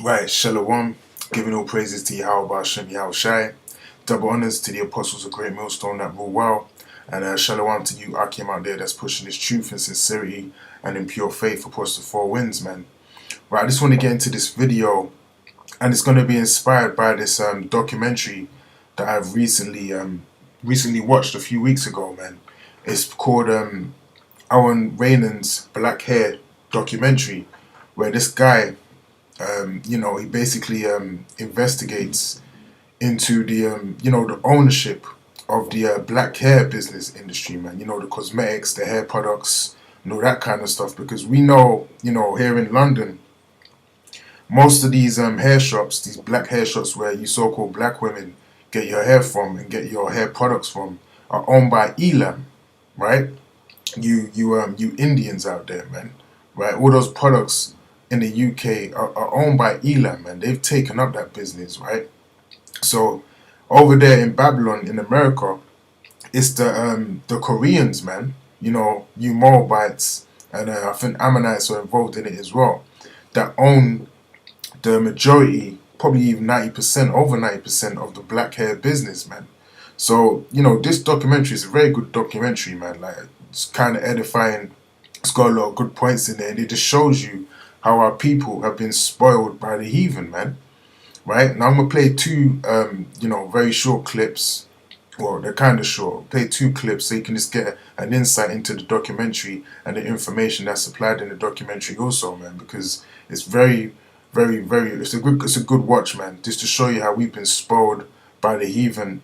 Right, Shalom, giving all praises to Yahweh Hashem Yahushai, double honors to the apostles of GreatMillStone that rule well, and Shalom to you Akim out there that's pushing this truth and sincerity and in pure faith across the four winds, man. Right, I just want to get into this video, and it's going to be inspired by this documentary that I've recently watched a few weeks ago, man. It's called Aaron Raynan's Black Hair documentary, where this guy, he basically investigates into the, the ownership of the black hair business industry, man. The cosmetics, the hair products, that kind of stuff. Because we know, here in London, most of these hair shops, these black hair shops where you so-called black women get your hair from and get your hair products from, are owned by Elam, right? You Indians out there, man, right? All those products in the UK are owned by Elam, man. They've taken up that business, right? So over there in Babylon, in America, it's the Koreans, man. You Moabites and I think Ammonites are involved in it as well, that own the majority, probably even 90%, over 90% of the black hair business, man. So, this documentary is a very good documentary, man. Like, it's kind of edifying. It's got a lot of good points in there, and it just shows you how our people have been spoiled by the heathen, man. Right? Now I'm going to play two, very short clips. Well, they're kind of short. Play two clips so you can just get an insight into the documentary and the information that's supplied in the documentary also, man. Because it's very, very, very, it's a good watch, man. Just to show you how we've been spoiled by the heathen.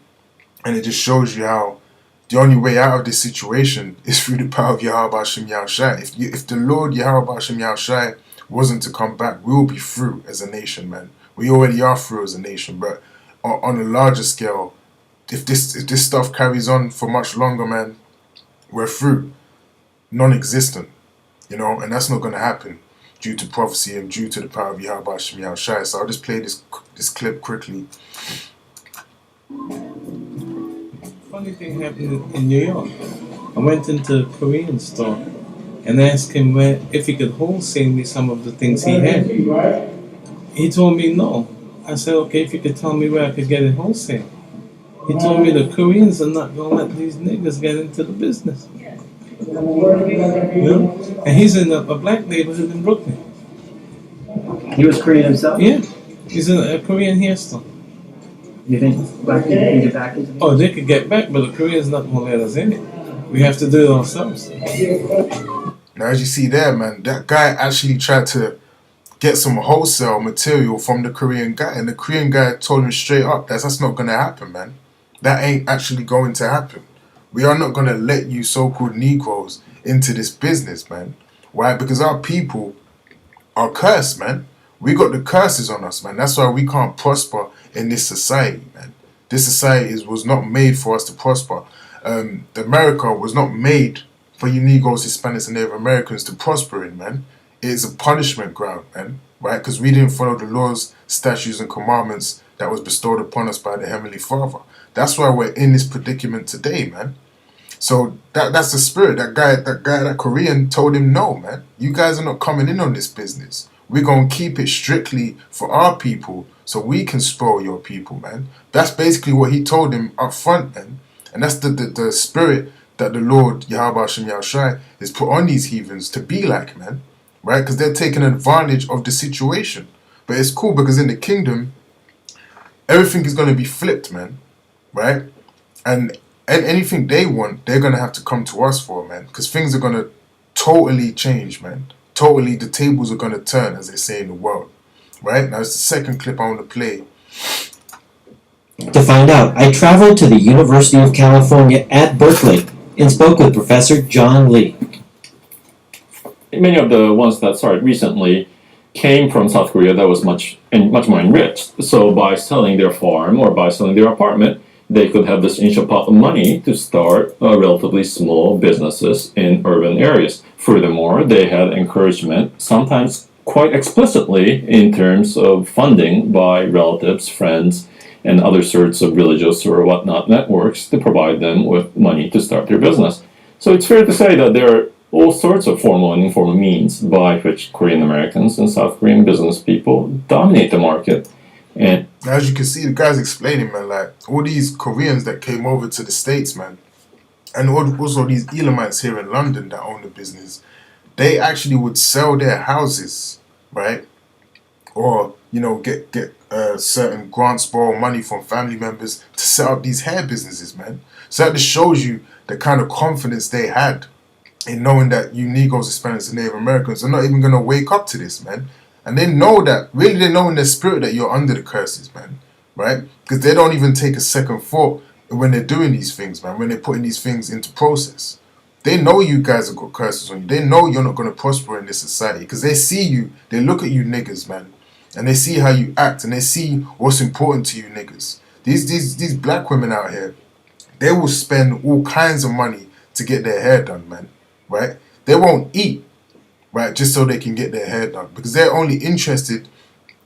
And it just shows you how the only way out of this situation is through the power of Yahweh Hashem Yahushai. If the Lord Yahweh Hashem Yahushai wasn't to come back, we will be through as a nation, man. We already are through as a nation, but on a larger scale, if this stuff carries on for much longer, man, we're through, non-existent, and that's not going to happen due to prophecy and due to the power of Yahweh Hashem Yahushai. So I'll just play this clip quickly. Funny thing happened in New York. I went into a Korean store and asked him if he could wholesale me some of the things he had. He told me no. I said, okay, if you could tell me where I could get it wholesale. He told me the Koreans are not going to let these niggas get into the business. And he's in a black neighborhood in Brooklyn. He was Korean himself? Yeah, he's in a Korean hair store. You think black people can get back into it? Oh, they could get back, but the Koreans not going to let us in it. We have to do it ourselves. Now, as you see there, man, that guy actually tried to get some wholesale material from the Korean guy, and the Korean guy told him straight up, that's not going to happen, man. That ain't actually going to happen. We are not going to let you so-called Negroes into this business, man. Why? Because our people are cursed, man. We got the curses on us, man. That's why we can't prosper in this society, man. This society was not made for us to prosper. America was not made for you Negroes, Hispanics, and Native Americans to prosper in, man. It is a punishment ground, man. Right? Because we didn't follow the laws, statutes, and commandments that was bestowed upon us by the Heavenly Father. That's why we're in this predicament today, man. So that's the spirit. That Korean told him, no, man. You guys are not coming in on this business. We're going to keep it strictly for our people so we can spoil your people, man. That's basically what he told him up front, man. And that's the spirit that the Lord, Yahweh Hashem Yahushai, has put on these heathens to be like, man. Right? Because they're taking advantage of the situation. But it's cool because in the kingdom, everything is going to be flipped, man. Right? And anything they want, they're going to have to come to us for, man. Because things are going to totally change, man. Totally, the tables are going to turn, as they say in the world. Right? Now, it's the second clip I want to play. To find out, I traveled to the University of California at Berkeley and spoke with Professor John Lee. Many of the ones that started recently came from South Korea that was much more enriched. So by selling their farm or by selling their apartment, they could have this initial pot of money to start relatively small businesses in urban areas. Furthermore, they had encouragement, sometimes quite explicitly, in terms of funding by relatives, friends, and other sorts of religious or whatnot networks to provide them with money to start their business. So it's fair to say that there all sorts of formal and informal means by which Korean Americans and South Korean business people dominate the market. And as you can see, the guy's explaining, man, like all these Koreans that came over to the States, man, and also these Elamites here in London that own the business, they actually would sell their houses, right? Or, you know, get certain grants, borrow money from family members to set up these hair businesses, man. So that just shows you the kind of confidence they had in knowing that you Negroes, Hispanics, and Native Americans are not even going to wake up to this, man. And they know that, really they know in their spirit that you're under the curses, man, right? Because they don't even take a second thought when they're doing these things, man, when they're putting these things into process. They know you guys have got curses on you. They know you're not going to prosper in this society because they see you, they look at you niggas, man, and they see how you act and they see what's important to you niggas. These black women out here, they will spend all kinds of money to get their hair done, man, right? They won't eat, right, just so they can get their hair done because they're only interested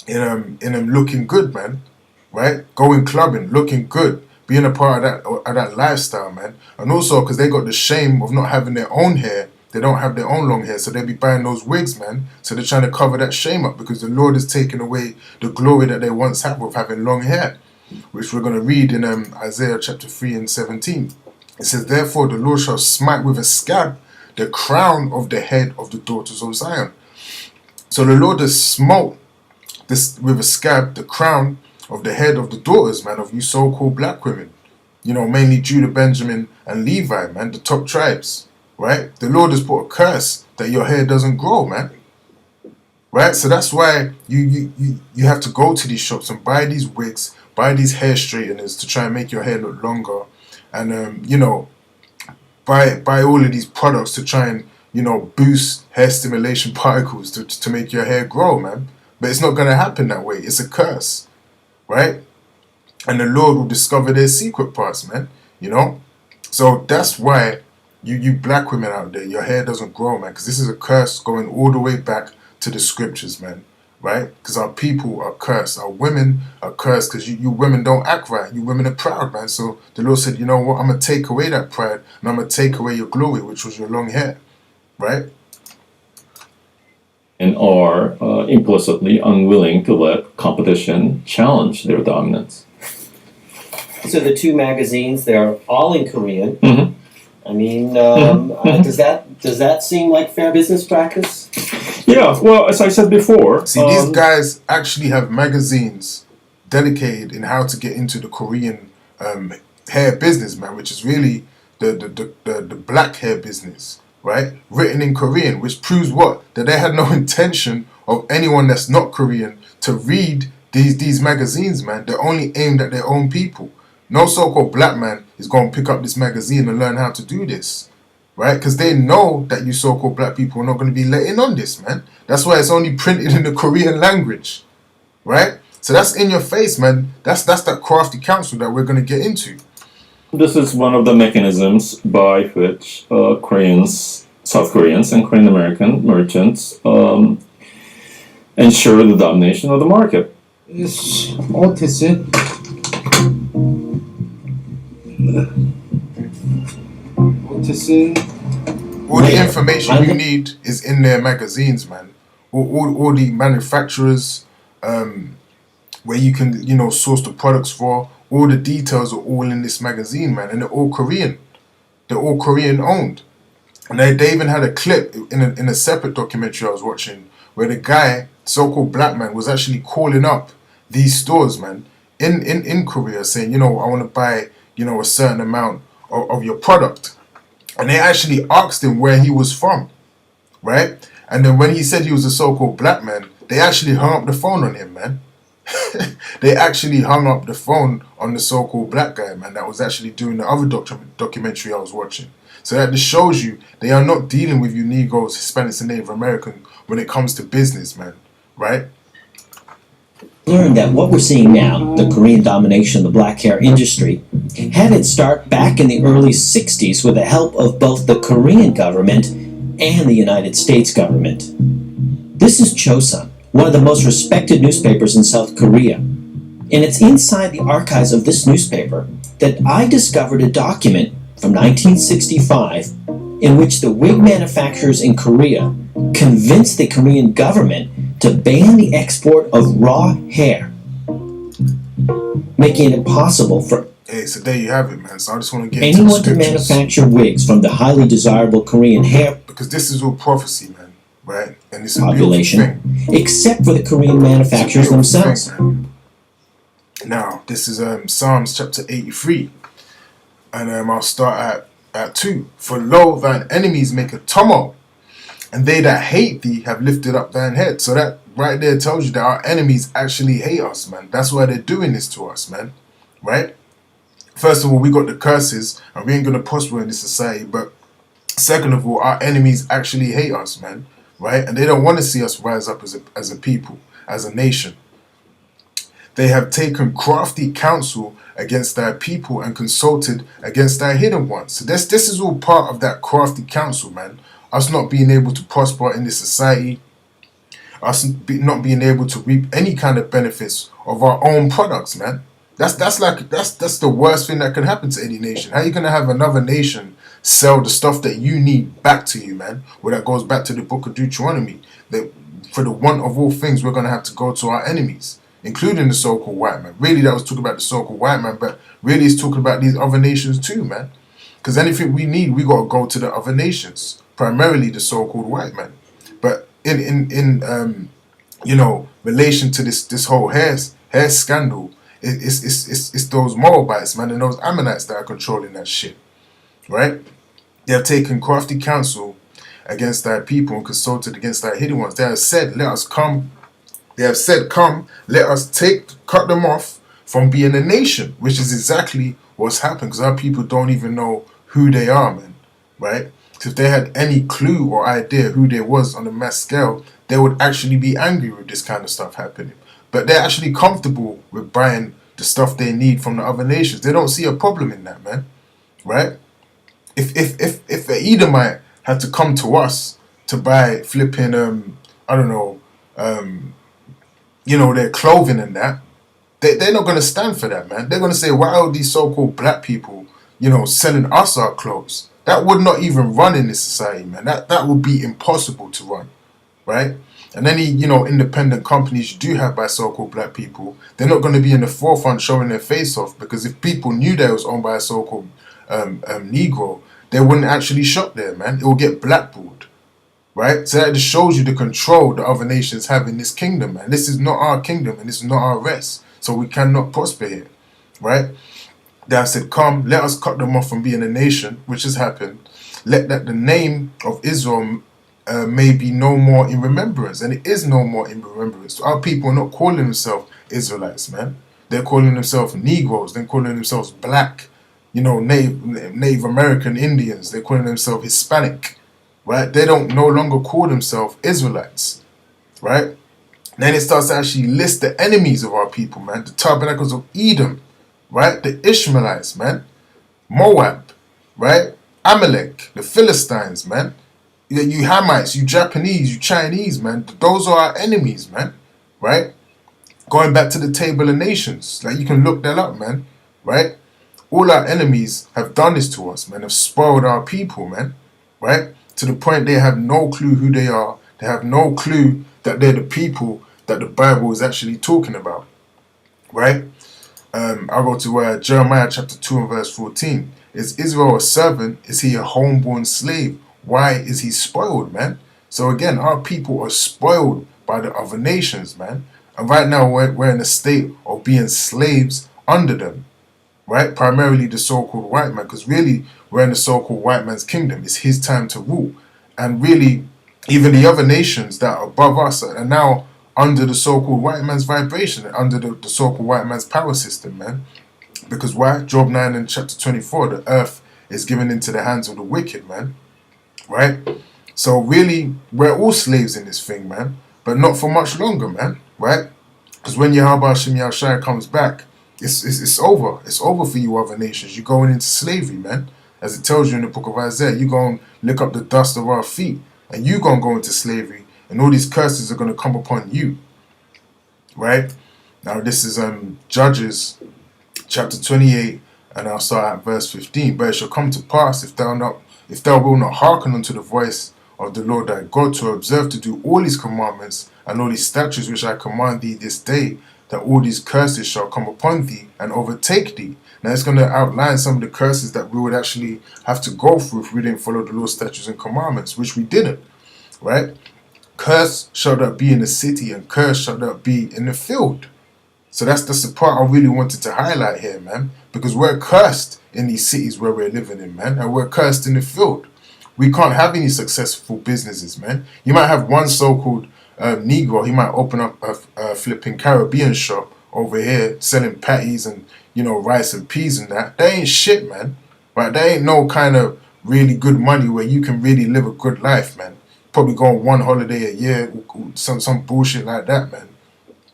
in them looking good, man, right? Going clubbing, looking good, being a part of that lifestyle, man. And also because they got the shame of not having their own hair. They don't have their own long hair, so they be buying those wigs, man. So they're trying to cover that shame up because the Lord has taken away the glory that they once had with having long hair, which we're going to read in Isaiah chapter 3 and 17. It says, therefore the Lord shall smite with a scab the crown of the head of the daughters of Zion. So the Lord has smote this with a scab the crown of the head of the daughters, man, of you so-called black women. You know, mainly Judah, Benjamin, and Levi, man, the top tribes, right? The Lord has put a curse that your hair doesn't grow, man. Right? So that's why you have to go to these shops and buy these wigs, buy these hair straighteners to try and make your hair look longer. And, you know, buy all of these products to try and, you know, boost hair stimulation particles to make your hair grow, man. But it's not going to happen that way. It's a curse, right? And the Lord will discover their secret parts, man, you know. So that's why you black women out there, your hair doesn't grow, man, because this is a curse going all the way back to the scriptures, man, right? Because our people are cursed. Our women are cursed because you women don't act right. You women are proud, man. So the Lord said, you know what? I'm going to take away that pride and I'm going to take away your glory, which was your long hair, right? and are implicitly unwilling to let competition challenge their dominance. So the two magazines, they're all in Korean. Mm-hmm. I mean, does that seem like fair business practice? Yeah, well, as I said before... See, these guys actually have magazines dedicated in how to get into the Korean hair business, man, which is really the black hair business, right? Written in Korean, which proves what? That they had no intention of anyone that's not Korean to read these magazines, man. They're only aimed at their own people. No so-called black man is going to pick up this magazine and learn how to do this, right? Because they know that you so-called black people are not going to be letting on this, man. That's why it's only printed in the Korean language, right? So that's in your face, man. That's that crafty counsel that we're going to get into. This is one of the mechanisms by which Koreans, South Koreans, and Korean American merchants ensure the domination of the market. It's autism. All the information you need is in their magazines, man. All the manufacturers, where you can, you know, source the products for. All the details are all in this magazine, man, and they're all Korean. They're all Korean owned. And they even had a clip in a separate documentary I was watching where the guy, so-called black man, was actually calling up these stores, man, in Korea, saying, you know, I want to buy, you know, a certain amount of your product. And they actually asked him where he was from, right? And then when he said he was a so-called black man, they actually hung up the phone on him, man. They actually hung up the phone on the so-called black guy, man, that was actually doing the other documentary I was watching. So that just shows you they are not dealing with you Negroes, Hispanics, and Native American when it comes to business, man, right? Learned that what we're seeing now, the Korean domination of the black hair industry, had its start back in the early 60s with the help of both the Korean government and the United States government. This is Chosun, one of the most respected newspapers in South Korea. And it's inside the archives of this newspaper that I discovered a document from 1965 in which the wig manufacturers in Korea convinced the Korean government to ban the export of raw hair, making it impossible for Hey, so there you have it, man. So I just want to get anyone into to the scriptures, manufacture wigs from the highly desirable Korean hair because this is all prophecy, man, right? And it's a population, beautiful thing. except for the Korean It's a manufacturers beautiful themselves. thing, man. Now, this is Psalms chapter 83, and I'll start at 2. For lo, thine enemies make a tumult, and they that hate thee have lifted up thine head. So that right there tells you that our enemies actually hate us, man. That's why they're doing this to us, man, right? First of all, we got the curses, and we ain't going to prosper in this society, but second of all, our enemies actually hate us, man, right? And they don't want to see us rise up as a people, as a nation. They have taken crafty counsel against thy people and consulted against thy hidden ones. So this is all part of that crafty counsel, man. Us not being able to prosper in this society, us not being able to reap any kind of benefits of our own products, man. That's the worst thing that can happen to any nation. How are you gonna have another nation sell the stuff that you need back to you, man? Well, that goes back to the book of Deuteronomy. That for the want of all things, we're gonna have to go to our enemies, including the so-called white man. Really, that was talking about the so-called white man, but really it's talking about these other nations too, man. Because anything we need, we got to go to the other nations, primarily the so-called white man. But in relation to this whole hair scandal, it's those Moabites, man, and those Ammonites that are controlling that shit, right? They have taken crafty counsel against thy people and consulted against thy hidden ones. They have said, let us come. They have said, come, let us cut them off from being a nation, which is exactly what's happened, because our people don't even know who they are, man, right? So if they had any clue or idea who they was on a mass scale, they would actually be angry with this kind of stuff happening. But they're actually comfortable with buying the stuff they need from the other nations. They don't see a problem in that, man, right? If an Edomite had to come to us to buy flipping, their clothing and that, they're not going to stand for that, man. They're going to say, why are these so-called black people, selling us our clothes? That would not even run in this society, man. That would be impossible to run, right? And any, independent companies you do have by so-called black people, they're not going to be in the forefront showing their face off, because if people knew that it was owned by a so-called Negro, they wouldn't actually shop there, man. It will get blackballed, right? So that just shows you the control the other nations have in this kingdom, man. This is not our kingdom, and this is not our rest. So we cannot prosper here, right? They have said, come, let us cut them off from being a nation, which has happened. Let that the name of Israel may be no more in remembrance, and it is no more in remembrance. So our people are not calling themselves Israelites, man. They're calling themselves Negroes. They're calling themselves black, Native American Indians. They're calling themselves Hispanic, right? They don't no longer call themselves Israelites, right? Then it starts to actually list the enemies of our people, man. The tabernacles of Edom, right? The Ishmaelites, man. Moab, right? Amalek, the Philistines, man. You Hamites, you Japanese, you Chinese, man. Those are our enemies, man, right? Going back to the Table of Nations, like you can look that up, man, right? All our enemies have done this to us, man. Have spoiled our people, man, right? To the point they have no clue who they are. They have no clue that they're the people that the Bible is actually talking about, right? I'll go to Jeremiah chapter 2 and verse 14. Is Israel a servant? Is he a homeborn slave? Why is he spoiled, man? So again, our people are spoiled by the other nations, man. And right now we're in a state of being slaves under them, right? Primarily the so-called white man, because really we're in the so-called white man's kingdom. It's his time to rule. And really, even the other nations that are above us are now under the so-called white man's vibration, under the so-called white man's power system, man. Because why? Job 9 and chapter 24, the earth is given into the hands of the wicked, man. Right? So really, we're all slaves in this thing, man. But not for much longer, man. Right? Because when Yahweh Hashem Yahushua comes back, it's over. It's over for you other nations. You're going into slavery, man. As it tells you in the book of Isaiah, you're going to lick up the dust of our feet. And you're going to go into slavery. And all these curses are going to come upon you. Right? Now this is Judges chapter 28. And I'll start at verse 15. But it shall come to pass, if if thou wilt not hearken unto the voice of the Lord thy God, to observe to do all his commandments and all his statutes which I command thee this day, that all these curses shall come upon thee and overtake thee. Now it's going to outline some of the curses that we would actually have to go through if we didn't follow the Lord's statutes and commandments, which we didn't, right? Curse shall thou be in the city, and curse shall thou be in the field. So that's the part I really wanted to highlight here, man, because we're cursed in these cities where we're living in, man, and we're cursed in the field. We can't have any successful businesses, man. You might have one so-called Negro, he might open up a flipping Caribbean shop over here selling patties and, you know, rice and peas and that. That ain't shit, man. Right? That ain't no kind of really good money where you can really live a good life, man. Probably go on one holiday a year, some bullshit like that, man.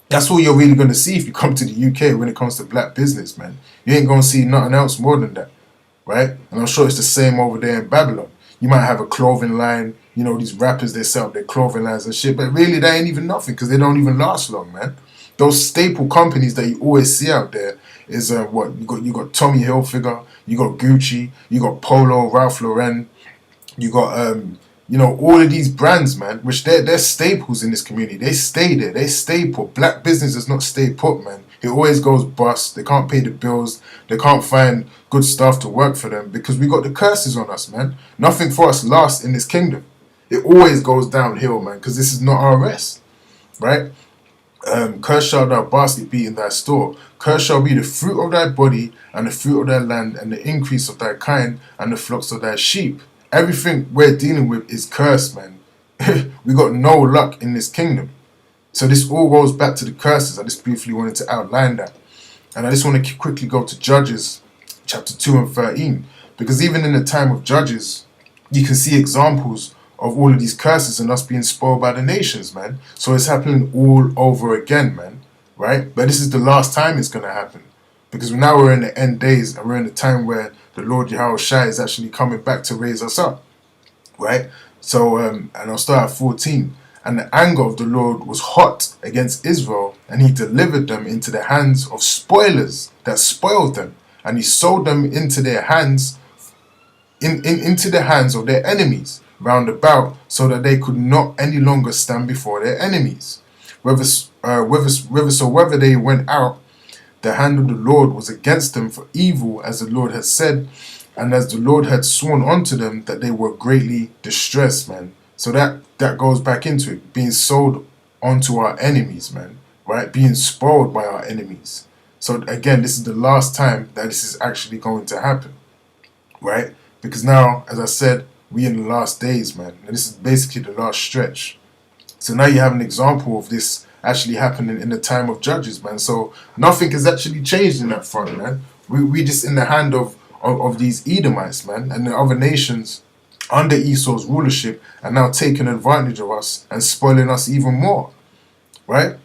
That's all you're really going to see if you come to the UK when it comes to black business, man. You ain't going to see nothing else more than that, right? And I'm sure it's the same over there in Babylon. You might have a clothing line, you know, these rappers, they sell their clothing lines and shit, but really they ain't even nothing because they don't even last long, man. Those staple companies that you always see out there is what you got Tommy Hilfiger, you got Gucci, you got Polo, Ralph Lauren, you got you know, all of these brands, man, which they're staples in this community. They stay there, they stay put. Black business does not stay put, man. It always goes bust. They can't pay the bills. They can't find good stuff to work for them because we got the curses on us, man. Nothing for us lasts in this kingdom. It always goes downhill, man, because this is not our rest, right? Cursed shall thy basket be in thy store. Cursed shall be the fruit of thy body and the fruit of thy land and the increase of thy kind and the flocks of thy sheep. Everything we're dealing with is cursed, man. We got no luck in this kingdom. So this all goes back to the curses. I just briefly wanted to outline that. And I just want to quickly go to Judges chapter 2 and 13. Because even in the time of Judges, you can see examples of all of these curses and us being spoiled by the nations, man. So it's happening all over again, man. Right? But this is the last time it's going to happen. Because now we're in the end days and we're in the time where the Lord Yahushua is actually coming back to raise us up. Right? So, and I'll start at 14. And the anger of the Lord was hot against Israel, and he delivered them into the hands of spoilers that spoiled them, and he sold them into their hands, into the hands of their enemies round about, so that they could not any longer stand before their enemies. Whether they went out, the hand of the Lord was against them for evil, as the Lord had said, and as the Lord had sworn unto them, that they were greatly distressed, man. So that goes back into it, being sold onto our enemies, man, right? Being spoiled by our enemies. So again, this is the last time that this is actually going to happen, right? Because now, as I said, we're in the last days, man, and this is basically the last stretch. So now you have an example of this actually happening in the time of Judges, man. So nothing has actually changed in that front, man. We just in the hand of these Edomites, man, and the other nations under Esau's rulership are now taking advantage of us and spoiling us even more, right?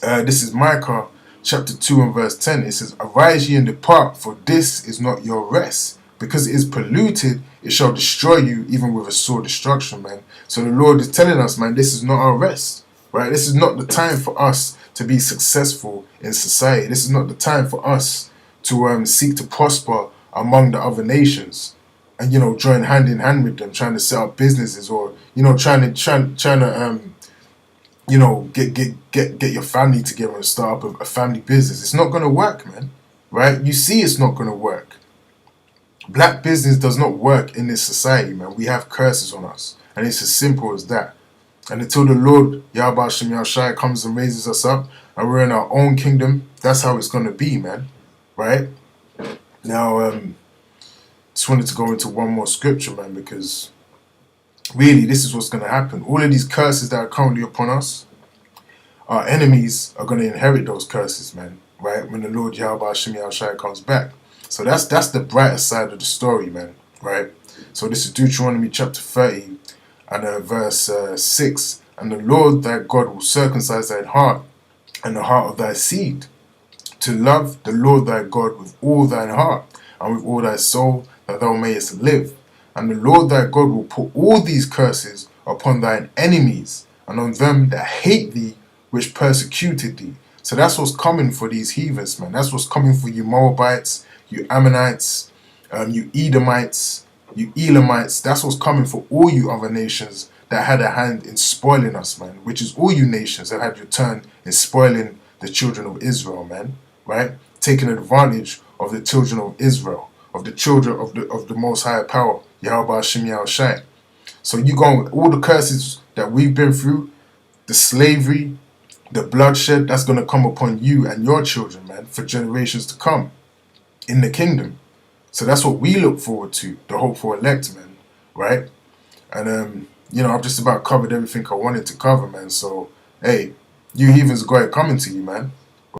This is Micah chapter 2 and verse 10. It says, arise ye and depart, for this is not your rest. Because it is polluted, it shall destroy you even with a sore destruction, man. So the Lord is telling us, man, this is not our rest, right? This is not the time for us to be successful in society. This is not the time for us to seek to prosper among the other nations. And, you know, join hand in hand with them, trying to set up businesses, or, you know, trying to you know, get your family together and start up a family business. It's not going to work, man, right? You see it's not going to work. Black business does not work in this society, man. We have curses on us, and it's as simple as that. And until the Lord Yahweh Shem Yahushua comes and raises us up, and we're in our own kingdom, that's how it's going to be, man, right? Now, just wanted to go into one more scripture, man, because really this is what's going to happen. All of these curses that are currently upon us, our enemies are going to inherit those curses, man, right? When the Lord Yahweh Hashem Yahushua comes back. So that's the brighter side of the story, man, right? So this is Deuteronomy chapter 30 and verse 6. And the Lord thy God will circumcise thy heart and the heart of thy seed, to love the Lord thy God with all thine heart and with all thy soul, that thou mayest live. And the Lord thy God will put all these curses upon thine enemies and on them that hate thee, which persecuted thee. So that's what's coming for these heathens, man. That's what's coming for you Moabites, you Ammonites, you Edomites, You Elamites, that's what's coming for all you other nations that had a hand in spoiling us, man. Which is all you nations that had your turn in spoiling the children of Israel, man. Right? Taking advantage of the children of Israel, of the children of the Most High Power, Yahweh Hashem Yahushai. So you go, all the curses that we've been through, the slavery, the bloodshed, that's going to come upon you and your children, man, for generations to come in the kingdom. So that's what we look forward to, the hopeful elect, man, right? And, I've just about covered everything I wanted to cover, man. So, hey, you heathens got it coming to you, man.